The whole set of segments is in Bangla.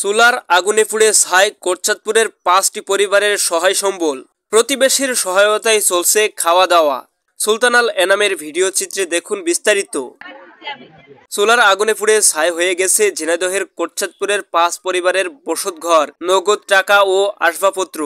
সোলার আগুনে পুড়ে ছাই কোটচাঁদপুরের ৫টি পরিবারের সহায় সম্বল। প্রতিবেশীর সহায়তায় চলছে খাওয়া দাওয়া। সুলতান আল এনামের ভিডিও চিত্রে দেখুন বিস্তারিত। সোলার আগুনে পুড়ে ছাই হয়ে গেছে ঝিনাইদহের কোটচাঁদপুরের ৫ পরিবারের বসতঘর, নগদ টাকা ও আসবাবপত্র।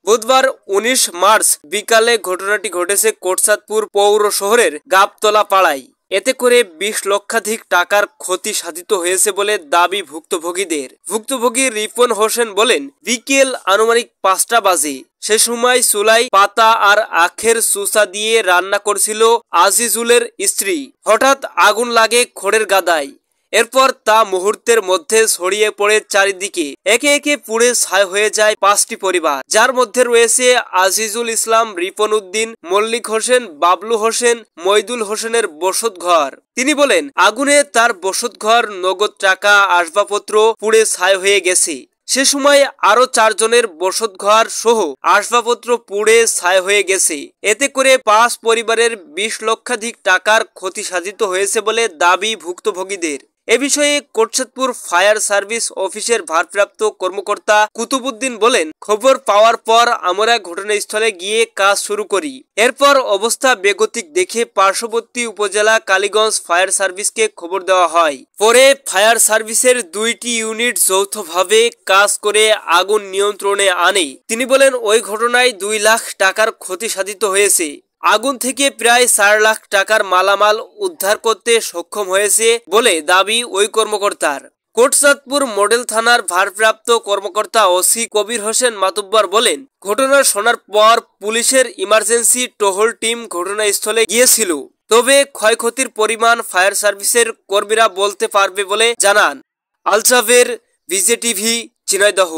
বুধবার ১৯ মার্চ বিকালে ঘটনাটি ঘটেছে কোটচাঁদপুর পৌর শহরের গাবতলা পাড়ায়। এতে করে ২০ লক্ষাধিক টাকার ক্ষতি সাধিত হয়েছে বলে দাবি ভুক্তভোগীদের। ভুক্তভোগী রিপন হোসেন বলেন, বিকেল আনুমানিক ৫টা বাজে। সে সময় চুলায় পাতা আর আখের চুচা দিয়ে রান্না করছিল আজিজুলের স্ত্রী। হঠাৎ আগুন লাগে খড়ের গাদায়। এরপর তা মুহূর্তের মধ্যে ছড়িয়ে পড়ে চারিদিকে। একে একে পুড়ে ছাই হয়ে যায় ৫টি পরিবার, যার মধ্যে রয়েছে আজিজুল ইসলাম, রিপন উদ্দিন, মল্লিক হোসেন, বাবলু হোসেন, মইদুল হোসেনের বসতঘর। তিনি বলেন, আগুনে তার বসতঘর, নগদ টাকা, আসবাবপত্র পুড়ে ছাই হয়ে গেছে। সে সময় আরো ৪ জনের বসতঘর সহ আসবাবপত্র পুড়ে ছাই হয়ে গেছে। এতে করে ৫ পরিবারের ২০ লক্ষাধিক টাকার ক্ষতি সাধিত হয়েছে বলে দাবি ভুক্তভোগীদের। এ বিষয়ে কোটচাঁদপুর ফায়ার সার্ভিস অফিসের ভারপ্রাপ্ত কর্মকর্তা কুতুবুদ্দিন বলেন, খবর পাওয়ার পর আমরা ঘটনাস্থলে গিয়ে কাজ শুরু করি। এরপর অবস্থা বেগতিক দেখে পার্শ্ববর্তী উপজেলা কালীগঞ্জ ফায়ার সার্ভিসকে খবর দেওয়া হয়। পরে ফায়ার সার্ভিসের ২টি ইউনিট যৌথভাবে কাজ করে আগুন নিয়ন্ত্রণে আনে। তিনি বলেন, ওই ঘটনায় ২ লাখ টাকার ক্ষতি সাধিত হয়েছে। আগুন থেকে প্রায় ৪ লাখ টাকার মালামাল উদ্ধার করতে সক্ষম হয়েছে বলে দাবি ওই কর্মকর্তার। কোটচাঁদপুর মডেল থানার ভারপ্রাপ্ত কর্মকর্তা ওসি কবির হোসেন মাতুব্বর বলেন, ঘটনা শোনার পর পুলিশের ইমার্জেন্সি টহল টিম ঘটনাস্থলে গিয়েছিল। তবে ক্ষয়ক্ষতির পরিমাণ ফায়ার সার্ভিসের কর্মীরা বলতে পারবে বলে জানান। আলচাভের, বিজেটিভি, ঝিনাইদহ।